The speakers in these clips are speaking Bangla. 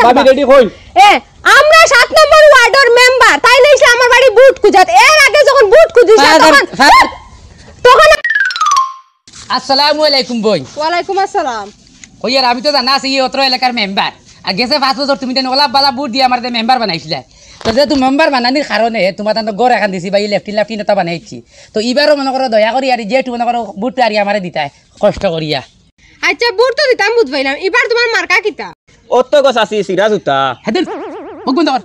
ভাবি রেডি হই আমরা 7 নম্বর ওয়ার্ডের মেম্বার তাই না ইসলাম আমার বাড়ি বুট কুজাত এর আগে যখন বুট কুজিস তখন আসসালামু আলাইকুম বই ওয়ালাইকুম আসসালাম কইয়ার আমি তো জানা আছি এই অত্র এলাকার মেম্বার আর গেছে 5 বছর তুমি তেন ওলা বালা বুট দিয়ে আমার মেম্বার বানাইছিলা তো যে তুমি মেম্বার বানানির কারণে তোমার তো গড় এখান দিছি বা লেফটিন এটা বানাইছি তো এবারও মনে করো দয়া করি আর যেটু মনে করো বুট আর আমারে দিতাই কষ্ট করিয়া আচ্ছা বুট তো দিতাম বুঝ পাইলাম এবার তোমার মার্কা কিতা অত গছ আছে সিরা জুতা হেদিন বগুন দর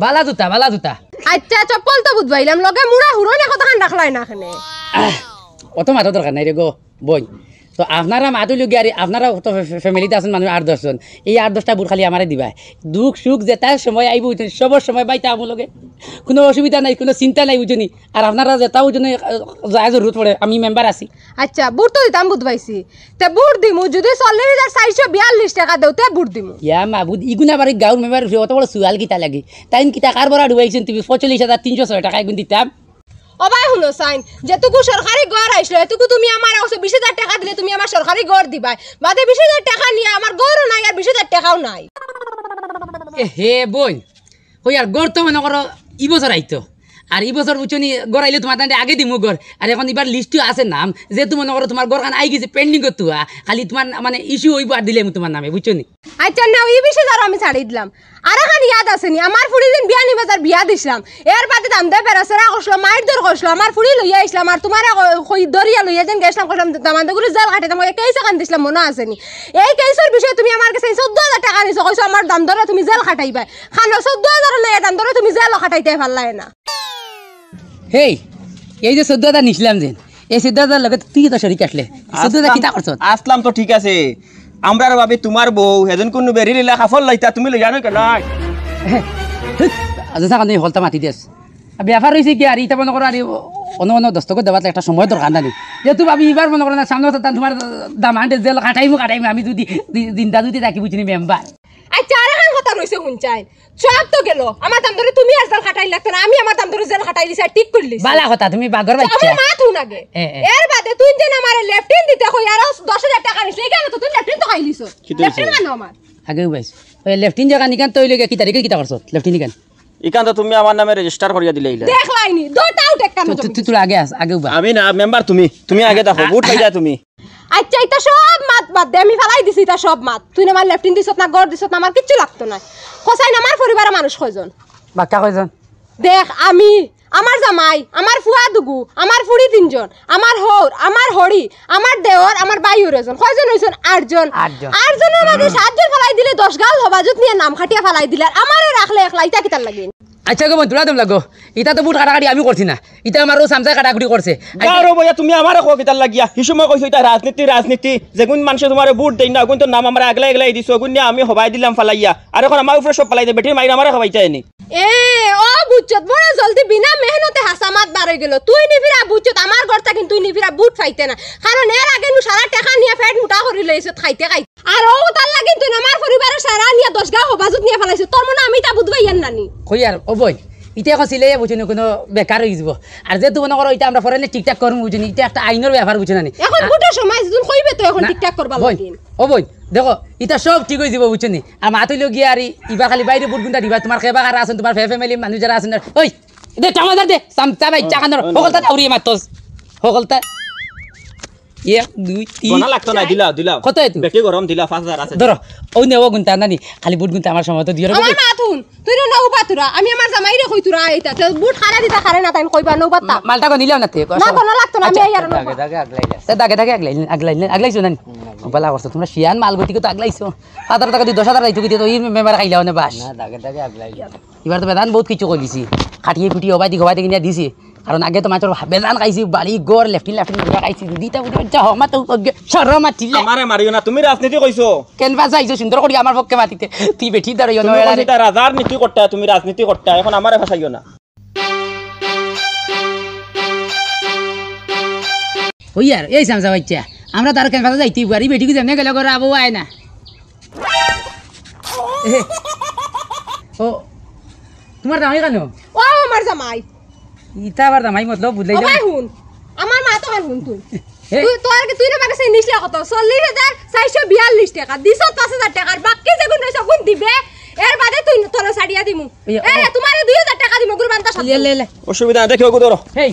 বালা জুতা আচ্ছা চপ্পল তো বুঝ পাইলাম লগে মুড়া হুরনে কতখান রাখলাই না এখানে অত মাথা দরকার নাই রে গো বই তো আপনারা মাতুলি গিয়ে আপনারা তো ফ্যামিলিতে আছেন মানুষ 8-10 জন এই 8-10টা বুট খালি আমারে দিবা দুঃখ সুখ যেটা সময় আইব সবর সময় বাইতে আমলগে কোনো অসুবিধা নাই কোনো চিন্তা নাই বুঝনি আর আপনারা যেটা বুঝনি যা জরুরত পড়ে আমি মেম্বার আছি আচ্ছা বুট তো দিতাম বুঝ পাইছি তে বুট দিমু যদি 40442 টাকা দেও তে বুট দিমু ইয়া মাবুদ ইগুনা বাড়ি গাঁর মেম্বার অত বড় সুয়াল কিতা লাগে তাইন কিতা কার বড় ডুবাইছেন তুমি 45306 টাকা এগুন দিতাম অবাই হলো সাইন যেটুকু সরকারি ঘর আইছিল এটুকু তুমি আমার 20000 টাকা দিলে তুমি আমার সরকারি ঘর দিবা বাদে 20000 টাকা নিয়ে আমার ঘরও নাই আর 20000 টাকাও নাই হে বই কই আর গড় তো মনে করো ই বছর আইতো আর এই বছর বুঝনি গড় আইলে তোমার তান্ডে আগে দিমু গড় আর এখন এবার লিস্টও আছে নাম যে তুমি মনে করো তোমার গড় খান আই গেছে পেন্ডিং করতো খালি তোমার মানে ইস্যু হইব আর দিলে তোমার নামে বুঝছনি আচ্ছা না ওই 20000 আমি ছাড়ি দিলাম আর এখন ইয়াদ আসেনি আমার ফুড়ি দিন বিয়া নিবাজার বিয়া দিছিলাম এর বাদে দাম দে পেরাসরা কইছিল মাইর দর কইছিল আমার ফুড়ি লইয়া আইছিলাম আর তোমার কই দরিয়া লইয়া যেন গেছলাম কইলাম দামানদগুলো জাল কাটে তোমাকে কেইসা কান দিছিলাম মনে আসেনি এই কেইসের বিষয়ে তুমি আমার কাছে 14000 টাকা নিছো কইছো আমার দাম দরে তুমি জাল কাটাইবা খানো 14000 লইয়া দাম দরে তুমি জাল কাটাইতে পারলাই না হেই এই যে 14000 নিছিলাম যেন এই 14000 লগে তুই তো শরীক আসলে 14000 কিটা করছ আসলাম তো ঠিক আছে আমরার ভাবি তোমার বউ হেজন কোন বেরি লিলা খাফল লাইতা তুমি লই জানো কেন আচ্ছা কানে হলতা মাতি দিস ব্যাপার হইছে কি আর ইটা মনে করো আর অন্য দস্তক দেওয়াতে একটা সময় দরকার নাই যেহেতু ভাবি এবার মনে করো না সামনে তোমার দাম আনতে জেল কাটাইমু আমি যদি দিনটা যদি থাকি বুঝিনি মেম্বার আচ্ছা আর এখন কথা রইছে হুনচাই সব তো গেল আমার দাম ধরে তুমি আর জেল খাটাই লাগতে না আমি আমার দাম ধরে জেল খাটাই লিছি ঠিক করলি বালা কথা তুমি বাগর বাচ্চা আমার মা থুন আগে এর বাদে তুই যেন আমার লেফটিন দিতে কই আর 10000 টাকা নিছ কেন তো তুই লেফটিন তো খাইলিছ লেফটিন কেন আমার আগে বাইস ওই লেফটিন জায়গা নিকান তই লগে কি তারিখে কিটা করছ লেফটিন নিকান ইকান তো তুমি আমার নামে রেজিস্টার করিয়া দিলেইলা দেখলাইনি দুটাও টেক্কা না তুই আগে আগে আমি না মেম্বার তুমি আগে দেখো বুট পাই যা তুমি আচ্ছা এটা সব মাত বাদ দে আমি ফেলাই দিছি এটা সব মাত তুই না আমার লেফটিন দিছত না গড় দিছত না আমার কিচ্ছু লাগতো না খসাই না আমার পরিবারের মানুষ কয়জন বাক্কা কয়জন দেখ আমি আমার জামাই আমার ফুয়া দুগু আমার ফুড়ি 3 জন আমার হর আমার হড়ি আমার দেওর আমার বাইর জন কয়জন হইছেন 8 জন 8 জনের মধ্যে 7 জন ফেলাই দিলে 10 গাল হবাজত নিয়ে নাম খাটিয়া ফেলাই দিলে আর আমারে রাখলে একলা ইটা কিতার লাগে আচ্ছা গো বন্ধুরা দম লাগো ইটা তো বুট কাটাকাটি আমি করছি না ইটা আমারও সামসা কাটাকুটি করছে আরে বয়া তুমি আমারে কো কিতার লাগিয়া হিসুমা কইছো এটা রাজনীতি যেগুন মানুষ তোমারে বুট দেই না গুন তো নাম আমরা আগলাই দিছো গুন আমি হবাই দিলাম ফালাইয়া আর এখন আমার উপরে সব ফালাই দে বেটির মাইরা আমারে হবাইতাইনি এ ও বুচ্চত বড় জলদি বিনা মেহনতে হাসামাত বারই গেল তুই নিফিরা বুচ্চত আমার ঘরটা কিন্তু তুই নিফিরা বুট ফাইতে না কারণ এর আগে নু সারা টাকা নিয়ে ফেট মুটা করি লইছ খাইতে আর ও তার লাগি তুই আমার পরিবারের সারা নিয়ে 10 গা হবাজত নিয়ে ফেলাইছ তোর মনে আমি তা বুঝবাইয়ান নানি কই আর ও বই ইটা এখন সিলে বুঝিনি কোনো বেকার হয়ে যাব আর যেহেতু মনে করো এটা আমরা ফরেনে ঠিকঠাক করবো বুঝিনি এটা একটা আইনের ব্যাপার বুঝি না এখন বুটের সময় যদি কইবে তো এখন ঠিকঠাক করবা লাগিন ও বই দেখো এটা সব ঠিক হয়ে যাব বুঝিনি আর মাতুইলো গিয়া আর ইবা খালি বাইরে বুট গুন্ডা দিবা তোমার খেবা কারা আছেন তোমার ফ্যামিলি মানুষ যারা আছেন ওই দে টামাদার দে সামতা ভাই চাকানোর হগলতা আউরি মাতস হগলতা 1 2 3 গোনা লাগতো না দিলা কত এত বেটি গরম দিলা 5000 আছে ধরো ওই নেও গুনতা নানি খালি বুট গুনতা আমার সময় তো দিও আমার মাথুন তুই নও পাতুরা আমি আমার জামাইরে কইতুরা আইতা বুট খারা দিতা খারে না তাই কইবা নও পাতা মালটা কো নিলাও না তে না কোন লাগতো না আমি আর দাগে আগলাইছো না বালা করছো তোমরা শিয়ান মালগতি তো আগলাইছো 5000 টাকা দি 10000 রাইতো কি তো এই মেম্বার খাইলাও না বাস না দাগে আগলাইছো এবার তো বেদান বহুত কিছু কইলিছি খাটিয়ে পিটিয়ে হবাই কিনা দিছি কারণ আগে তো মাত্র বেদান খাইছি বাড়ি গড় লেফটিন খাইছি দিতা বুঝা হমা তো শরম আটিলা আমারে মারিও না তুমি রাজনীতি কইছো কেন বাস আইছো সুন্দর করি আমার পক্ষে মাটিতে তুই বেঠি দাঁড়াইও না তুমি এটা রাজনীতি করতে তুমি রাজনীতি করতে এখন আমারে ভাষাইও না ওই আর এই সামসা বাচ্চা আমরা তার কেন বাসা যাইতে বাড়ি বেটি কি যেমনে গেল করে আবু আয় না ও তোমার দামাই কেন ও আমার জামাই ইতা আবার দামাই মতলব বুঝলাই না হুন আমার মা তো আর হুন তুই তুই না মাকে সেই নিছলা কত 40442 টাকা দিছ 5000 টাকার বাকি যেগুন রইছে কোন দিবে দিমু ইয়া, এ তোমারে 2000 টাকা দিমু কুরবানটা সাথে লে লে লে অসুবিধা নাই দেখো ধরো হেই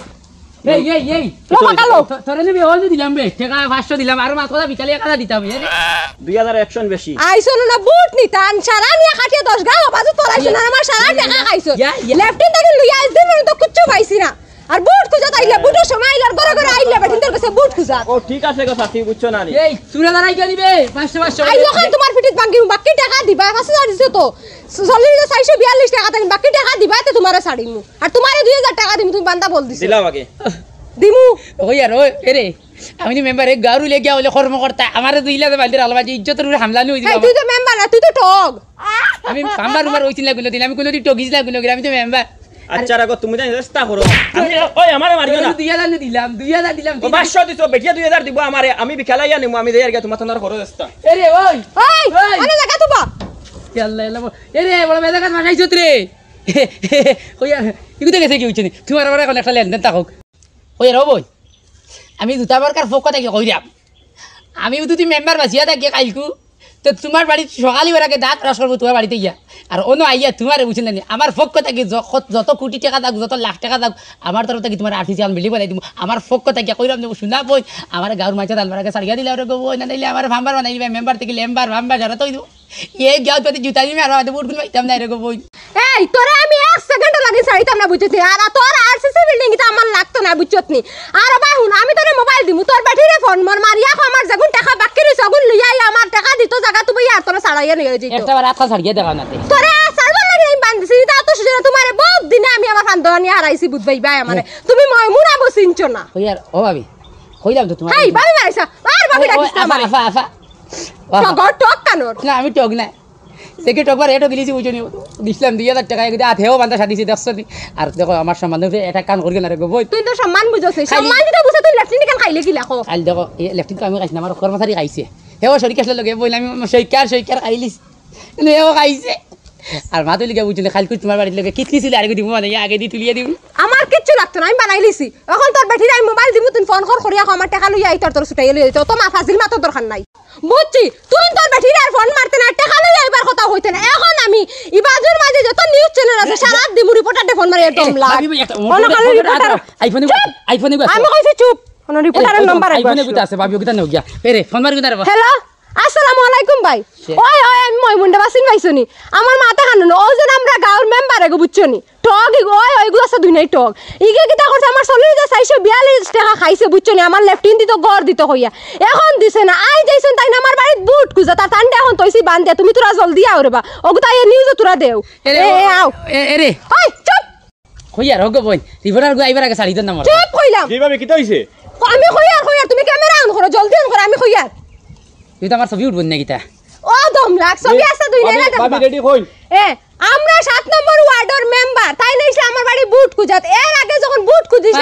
এই লো কালো তোরে নিবি হল দিলাম বে টাকা 500 দিলাম আর মাছ কথা বিকালে 1000 দিতাম 2100 বেশি আইছো না বুট নি তান সারা নিয়া খাটিয়ে 10 গাও বাজু তোরাইছো না আমার সারা টাকা খাইছো লেফটিন থেকে লুই আইছ দিন তো কিচ্ছু পাইছি না আর বুট খুঁজা তাইলে বুটের সময় আইলার গরে গরে আইলে বেটিন তোর কাছে বুট খুঁজা ও ঠিক আছে গো সাথী বুঝছো না নি এই চুরা দাঁড়াই কে দিবে 500 আই যখন তোমার পিটিত বাকি বাকি টাকা দিবা 5000 দিছো তো 442 টাকা দেন বাকি টাকা দিবা তে তোমারে ছাড়িমু আর তোমারে 2000 টাকা দিমু তুমি বান্দা বল দিছো দিলাম আগে দিমু ওই আর ওই এরে আমি নি মেম্বার এক গারু লেগে হলে কর্মকর্তা আমার দুইলা বালদির আলবাজি ইজ্জতের উপরে হামলা নই এই তুই তো মেম্বার না তুই তো টগ আমি কামবার উমার ওইছিল গুলো দিলাম আমি কোন দি টগিস না গুলো আমি তো মেম্বার আচ্ছা রাখো তুমি জানি চেষ্টা করো আমি ওই আমারে মারিও না 2000 দিলাম ও 500 দিছো বেটিয়া 2000 দিব আমারে আমি বিকালাইয়া নিমু আমি দেয়ার গিয়া তোমার তোনার খরচ চেষ্টা এরে ওই ওই ওই। আরে লাগা তুবা আল্লাহ আল্লাহ এরে বড় মেদা কাজ মাখাইছত রে ওই আর ইগুতে গেছে কি হইছে নি তোমার আবার এখন একটা লেনদেন থাকুক ওই আর বই আমি দুটা বারকার ফোক কথা কি কইরাম আমি যদি মেম্বার বাঁচিয়া থাকি কালকু তো তোমার বাড়ি সকালে বেড়াকে দাঁত রস করবো তোমার বাড়িতে গিয়া আর অন্য আইয়া তোমার বুঝছেন না আমার ফোক কথা কি যত কোটি টাকা থাক যত লাখ টাকা থাক আমার তরফ থেকে তোমার আর্টিফিশিয়াল বিল্ডিং বানাই দিব আমার ফোক কথা কি কইরাম দেবো শুনা বই আমার গাঁর মাঝে দালবারাকে সারিয়া দিলে ওরা বই না দিলে আমার ভাম্বার বানাই দিবে মেম্বার থেকে লেম্বার ভাম্বার যারা তো এই গাঁত পাতি জুতা দিবি আর আমাদের বুট গুলো পাইতাম না এরকম বই এই তোরে আমি 1 সেকেন্ড লাগি ছাড়িতাম না বুঝছিস আর তোর আরসিসি বিল্ডিং এটা আমার লাগতো না বুঝছত নি আর ভাই হুন আমি তোরে মোবাইল দিমু তোর ব্যাটারি ফোন মর মারিয়া আমার যখন টাকা বাকি রইছে তখন লইয়া আমার টাকা দিত জায়গা তুমি আর তোরে ছাড়াইয়া নিয়ে যাইতো একটা বার রাত সারিয়ে দেখা না তোরে ছাড়বার লাগি আমি বান্দিছি তা তো সুজনা তোমারে বহুত দিনে আমি আমার ফান্দরা নিয়ে হারাইছি বুঝবাই ভাই আমারে তুমি মুনা বসিনছো না ওই আর ও ভাবি কইলাম তো তোমার হাই ভাবি মারিছা আর ভাবি ডাকিস না আমারে আফা আফা টক টক কানোর না আমি টক না সেকে টকবার এটো গিলিছি বুঝনি দিছিলাম 2000 টাকা এগুলো আধেও বান্ধা সাদিছি দেখছো নি আর দেখো আমার সম্বন্ধে এটা কান করি না রে বই তুই তো সম্মান বুঝছিস সম্মান দিতে বুঝছ তুই লেফটিন কেন খাইলে কি লাখো কাল দেখো এই লেফটিন তো আমি খাইছি না আমার কর্মচারী খাইছে হেও শরীর আসলে লগে বইলে আমি সৈকার খাইলিস হেও খাইছে আর মা তুলিকে বুঝলি খালি তোমার বাড়ির লোকে কিতলি ছিল আর দিব মানে আগে দি তুলিয়ে দিব আমার কিচ্ছু লাগতো না আমি বানাই লিছি এখন তোর বেটির আমি মোবাইল দিব তুই ফোন করিয়া আমার টাকা লইয়া আইতার তোর ছুটাইয়া লইয়া তো মা ফাজিল মা তোর দরকার নাই বুঝছি তুই তোর বেটির আর ফোন মারতে না টাকা লইয়া আইবার কথা হইতে না এখন আমি ইবাজুর মাঝে যত নিউজ চ্যানেল আছে সারা দিমু রিপোর্টারতে ফোন মারিয়া টম লাগ আইফোন আমি কইছি চুপ কোন রিপোর্টারের নাম্বার আইফোন আছে ভাবি ওটা ন গিয়া এরে ফোন মারি না রে হ্যালো আসসালামু আলাইকুম ভাই ওই ওই আমি মইমুন্ডা বাসিন পাইছনি আমার মাথা খানো ওজন আমরা গাঁর মেম্বার এগো বুঝছনি টক ওই ওইগুলো আছে দুই নাই টক ইগে কিটা করছে আমার 44242 টাকা খাইছে বুঝছনি আমার লেফটিন দিত গড় দিত কইয়া এখন দিছে না আই যাইছন তাই না আমার বাড়িত বুট কুজা তার টান্ডে এখন তইছি বান দে তুমি তোরা জলদি আও রে বা ওগো তাই নিউজ তোরা দেও এ আও এরে ওই চুপ কইয়া রগ বই রিপোর্টার গো আইবার আগে সারি দেন না চুপ কইলাম কি ভাবে কি হইছে আমি কইয়ার তুমি ক্যামেরা অন করো জলদি অন করো আমি কইয়ার তুই তো আমার ছবি উঠবো না গিতা ও দম লাগ ছবি আছে দুই না ভাবি রেডি কই এ আমরা 7 নম্বর ওয়ার্ডের মেম্বার তাই নাইছে আমার বাড়ি বুট খুঁজাত এর আগে যখন বুট খুঁজিস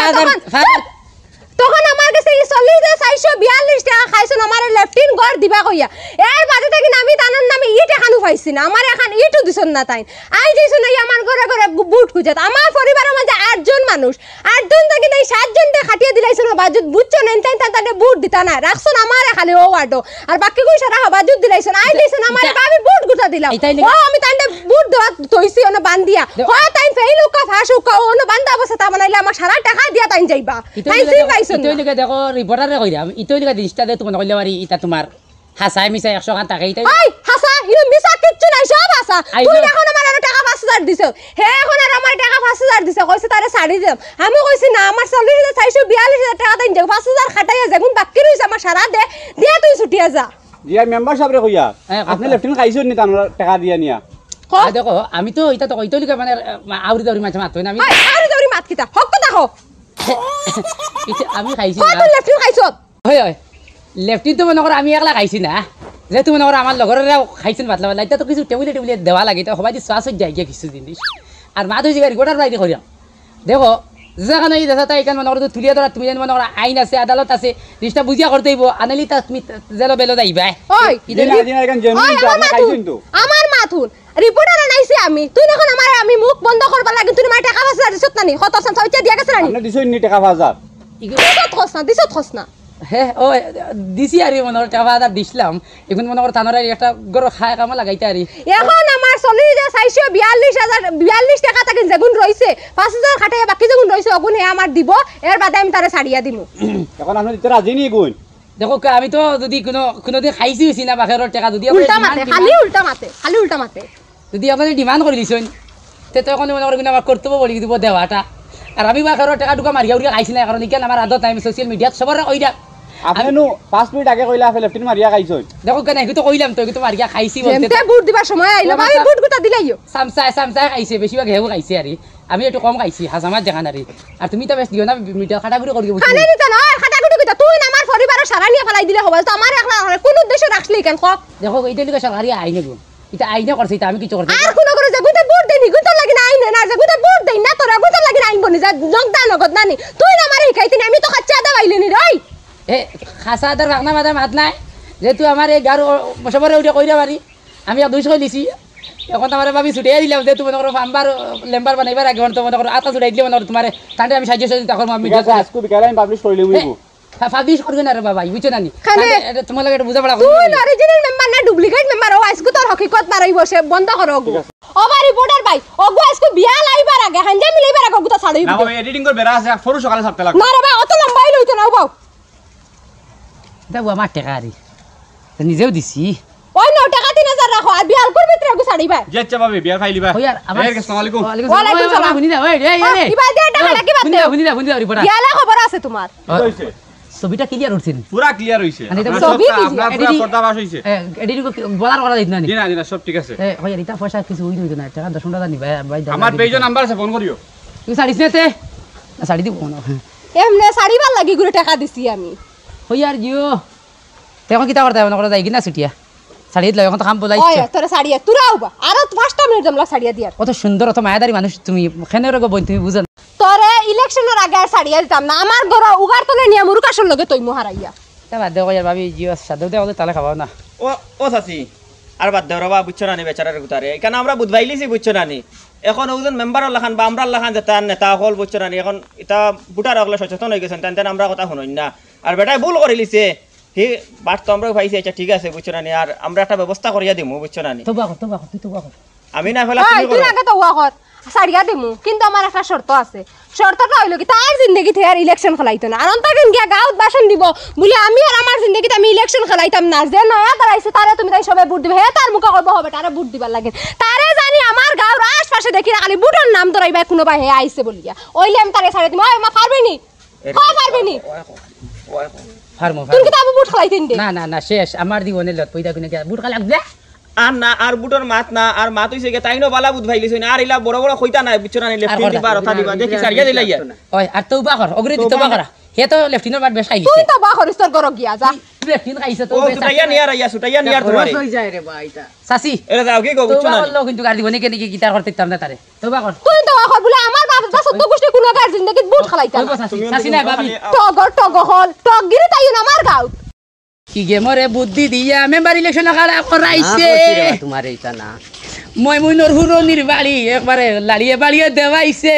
তখন আমার কাছে 44242 টাকা খাইছন আমার লেফটিন গড় দিবা কইয়া এর বাদে থেকে আমি তানন নামে ইট এখানো পাইছি না আমার এখন ইটও দিছন না তাই আই যাইছন এই আমার ঘরে ঘরে বুট খুঁজাত আমার পরিবারের মধ্যে 8 জন মানুষ 8 জন থেকে এই 7 জন তে খাটিয়ে দিলাইছন বাজুত বুঝছন এনতেন তাতে বুট দিতা না রাখছন আমার খালি ও ওয়ার্ডো আর বাকি কই সারা বাজুত দিলাইছন আই দিছন আমার ভাবি বুট গুতা দিলাম ও আমি তান্ডে বুট দেওয়া তইছি ওনা বান্দিয়া হয় তাই ফেইলুকা ফাসুকা ওনা বান্দা অবস্থা বানাইলে আমার সারা টাকা দিয়া তাই যাইবা তাই সিন পাইছন ইতই লিখা দেখো রিপোর্টারে কইরাম ইতই লিখা জিনিসটা দে তুমি কইলে পারি এটা তোমার হাসাই মিসাই 100 টাকা ইতাই ওই হাসা ইউ মিসা কিচ্ছু নাই সব হাসা তুই এখন আমার আর টাকা 5000 দিছ হে এখন আর আমার টাকা 5000 দিছ কইছে তারে শাড়ি দিম আমি কইছি না আমার 44242 টাকা দেন 5000 খাটাইয়া যেগুন বাকি রইছে আমার সারা দে দিয়া তুই ছুটিয়া যা জিয়া মেম্বার সাহেব রে কইয়া আপনি লেফটেন্ট খাইছেন নি তার টাকা দিয়া নিয়া দেখো আমি তো এটা তো ইতই লিখা মানে আউরি দাউরি মাছ মাত না আমি আরে দৌড়ি মাত কিতা হক কথা হো আমি খাইছি কত না লেফটিন খাইছত হয় হয় লেফটিন তো মনে করো আমি একলা খাইছি না যেহেতু মনে করো আমার লগরেরাও খাইছেন পাতলা পাতলা এটা তো কিছু টেবিলে টেবিলে দেওয়া লাগে তো সবাই শ্বাস যাই গিয়ে কিছু জিনিস আর মা তো জিগারি গোটার বাইরে করিয়াম দেখো যেখানে এই দেখা তাই এখানে মনে করো তুলিয়া ধরা তুমি যেন মনে করো আইন আছে আদালত আছে জিনিসটা বুঝিয়া করতে হইব আনালি তা তুমি জেলো বেলো যাইবা ওই আমার মাথুন রিপোর্টার আনাইছি আমি তুই এখন আমার আমি মুখ বন্ধ করবা লাগে তুই আমার টাকা 5000 দিছত না নি কত সঞ্চয় দিয়া গেছ না নি আপনি দিছেন নি টাকা 5000 দিছত খস না হ্যাঁ ও দিছি আর মনে করো টাকা দিছিলাম এখন মনে করো থানার একটা গরো খায় কামা লাগাইতে আর এখন আমার 44242 রাইছো 42 টাকা তাকে যেগুন রইছে 5000 খাটাইয়া বাকি যেগুন রইছে ওগুন হে আমার দিব এর বাদে আমি তারে ছাড়িয়া দিমু এখন আপনি দিতে রাজি নি গুণ দেখো আমি তো যদি কোনোদিন খাইছি হইছি না বাখেরর টাকা যদি উল্টা মাতে খালি উল্টা মাতে যদি আপনি ডিমান্ড করে দিছেন তে তো এখন মনে করবেন আমার কর্তব্য বলি দিব দেওয়াটা আর আমি বাখেরর টাকা ঢুকা মারিয়া উড়িয়া খাইছি না কারণ ইকেন আমার আদত আমি সোশ্যাল মিডিয়াত সবার কইরা আপনি নো 5 মিনিট আগে কইলা আপনি লেফটিন মারিয়া খাইছই দেখো কেন তো কইলাম তো কিন্তু মারিয়া খাইছি বলতে যেমতে বুট দিবার সময় আইলো আমি বুট গুতা দিলাইও সামসা খাইছে বেশিরভাগ হেও খাইছে আরে আমি একটু কম খাইছি হাজামাত দেখা না রে আর তুমি তো বেশ দিও না মিডিয়া খাটাগুড়ি করি বুঝছো খালি দিতা না খাটাগুটি কইতা তুই না আমার পরিবারের সারা নিয়ে ফেলাই দিলে হবে তো আমার একলা কোন উদ্দেশ্যে রাখলি কেন কক দেখো এইটা লিখে সরকারি আইনে গো এটা আইনে করছে এটা আমি কিছু করতে আর কোন করে যে গুতে বুট দেনি গুতে লাগি না আইনে না যে গুতে বুট দেই না তোরা গুতে লাগি না আইন বনি যা জগদা নগদ নানি তুই না মারি খাইতি না আমি তো খাচ্চা দা বাইলি নি রই এ খাসা দর রাখনা মাদা মাত নাই যেহেতু আমার এই গার সবরে উঠে কইরা পারি আমি 200 লিছি এখন আমার ভাবি ছুটিয়ে দিলাম যে তুমি মনে করো ফাম্বার লেম্বার বানাইবার আগে তো মনে করো আটা ছুটাই দিলে মনে করো তোমার তান্ডে আমি সাহায্য তখন আমি ঠিক আছে আজকে বিকালে আমি পাবলিশ করে লইব পাবলিশ করবে না রে বাবা বুঝছো না নি এটা তোমার লাগে বুঝা পড়া তুই অরিজিনাল মেম্বার না ডুপ্লিকেট মেম্বার ও আজকে তোর হকিকত মারাই বসে বন্ধ করো গো ও বাড়ি রিপোর্টার ভাই ওগো আজকে বিয়া লাইবার আগে হাঞ্জা মিলাইবার আগে গুতা ছাড়াই না বাবা এডিটিং করে বেরা আছে ফরু সকালে ছাড়তে লাগবে না রে ভাই অত লম্বাই লইতো না বাউ দেখো আমার টাকা আরে নিজেও দিছি ওই 9 টাকা 3000 রাখো আর বিয়াল করবি তুই আগে ছাড়িবা যে আচ্ছা ভাবি বিয়া খাই লিবা ওই আর আমার আসসালামু আলাইকুম ওয়ালাইকুম সালাম শুনি না ওই এই এই ইবা দে টাকা লাগি বাদ দে শুনি না রিপোর্টার বিয়ালা খবর আছে তোমার হইছে ছবিটা ক্লিয়ার উঠছেন পুরা ক্লিয়ার হইছে মানে এটা ছবি কি আপনার পুরা পর্দা বাস হইছে এডিটিং বলার করা দিত না নি দিনা সব ঠিক আছে এ হয় এটা পয়সা কিছু হই নইতো না টাকা 10 টাকা নিবা ভাই আমার পেজের নাম্বার আছে ফোন করিও তুই শাড়িস নেতে না শাড়ি দিব না এমনে ছাড়িবার লাগি গুলো টাকা দিছি আমি হই আর জিও তেখন কিতা করতে মনে করে যাই কিনা ছুটিয়া শাড়ি দিলে এখন তো কাম ওই বলাইছে তোরে ছাড়িয়া তুরাও বা আর 5টা মিনিট জমলা ছাড়িয়া দিয়ার কত সুন্দর অত মায়াদারি মানুষ তুমি খেনে রগো বই তুমি বুঝো তোরে ইলেকশনের আগে আর ছাড়িয়া দিতাম না আমার ঘর উগার তলে নিয়া মুরুকাশর লগে তুই মহারাইয়া তা বাদ দেও আর ভাবি জিও সাদে দেও তালে খাবাও না ও চাচি আর বাদ দেও রবা বুঝছো না নি বেচারার গুতারে এখানে আমরা বুধবাইলিছি বুঝছো না নি এখন ওজন মেম্বারর লাখান বা আমরা লাখান যেটা নেতা হল বুঝছো না নি এখন এটা বুটার হলে সচেতন হয়ে গেছেন তেন আমরা কথা শুনুন না আর বেটাই ভুল করে লিছে হি বাট তো আমরা পাইছি আচ্ছা ঠিক আছে বুঝছো না নি আর আমরা একটা ব্যবস্থা করিয়া দিমু বুঝছো না নি তোবা কর তুই তোবা কর আমি না ফেলা তুই তুমি করো আগে তো উয়া কর ছাড়িয়া দিমু কিন্তু আমার একটা শর্ত আছে শর্তটা হইলো কি তার জিন্দগি থেকে আর ইলেকশন খেলাইতো না আর অন্তদিন গিয়া গাঁত ভাষণ দিব বলে আমি আর আমার জিন্দগিতে আমি ইলেকশন খেলাইতাম না যে নয়া দাঁড়াইছে তারে তুমি তাই সবাই ভোট দিবে হে তার মুখে করবো হবে তারে ভোট দিবার লাগে তারে জানি আমার গাঁর আশপাশে দেখি না খালি বুটর নাম ধরাইবা কোনো ভাই হে আইছে বলিয়া ওইলে আমি তারে ছাড়ে দিম ওই মা পারবে নি পারবে নি ফার্মো তুমি কি তাবু বুট খেলাইতেন দে না না না শেষ আমার দিবনে লত পয়দা কোনে বুট খালি লাগবে আর না আর বুটর মাত না আর মাত হইছে গে তাইনো বালা বুধ ভাইলিছ না আর ইলা বড় বড় কইতা না বুঝছো না নি লেফট দিবা রথা দিবা দেখি সারিয়া দিলা ইয়া ওই আর তোবা কর অগ্রে তোবা করা হে তো লেফটিনের বাট বেশ খাইছে তুই তো বা খরিস তোর ঘর গিয়া যা লেফটিন খাইছে তো ও সুটাইয়া নিয়ার আইয়া সুটাইয়া নিয়ার তোমারে সাসি এরা যাও কি গো বুঝছো তোবা না করলো কিন্তু গাড়ি দিবনে কেন কি গিটার করতে ইতাম না তারে তোবা কর তুই তো আখর বলে আমার বাপ দাদা সত্য গোষ্ঠী কোনো গার জিন্দগি বুট খেলাইতাম কইবো সাসি সাসি না ভাবি টগ হল টগ গিরে তাই না আমার গাঁত কি গে মরে বুদ্ধি দিয়া মেম্বার ইলেকশন খালা করাইছে তোমার এইটা না মই মুই নর হুরনির বাড়ি একবারে লাড়িয়ে বাড়িয়ে দেওয়াইছে